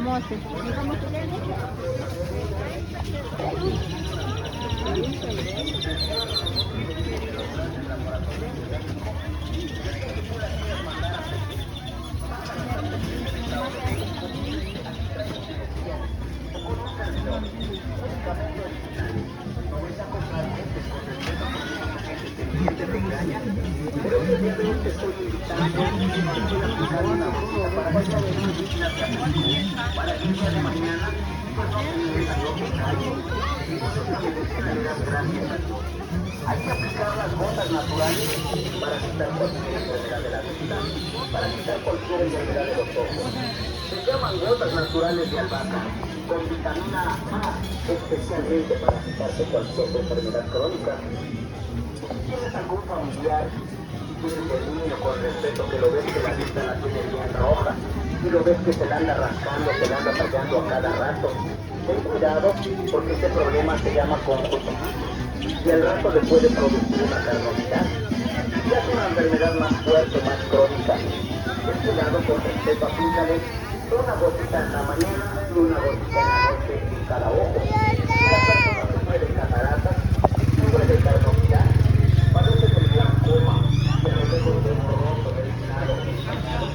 camote. Hay que aplicar las gotas naturales para quitar cualquier enfermedad de la vista, para quitar cualquier enfermedad de los ojos. Se llaman gotas naturales de albahaca, con vitamina A, especialmente para quitarse cualquier enfermedad crónica. Si tienes algún familiar, si tienes el niño con respeto que lo ves que la vista la tiene bien roja, y lo ves que se la anda rascando, se la anda tallando a cada rato, ten cuidado porque este problema se llama conjuntivitis y al rato le puede producir una carnosidad. Ya es una enfermedad más fuerte, más crónica. Ten cuidado, con respeto, aplícale una gotita en la mañana y una gotita en la noche en cada ojo. Si la persona sufre de cataratas, sufre de carnosidad, padece del glaucoma, de los ojos de borroso, del lado, empañado,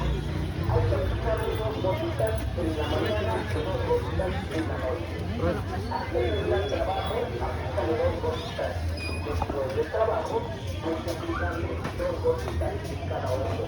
hay que aplicarle dos gotitas en la mañana y dos gotitas en la noche. Antes de ir al trabajo, aplícale dos gotitas. Después del trabajo, hay que aplicarle dos gotitas en cada ojo.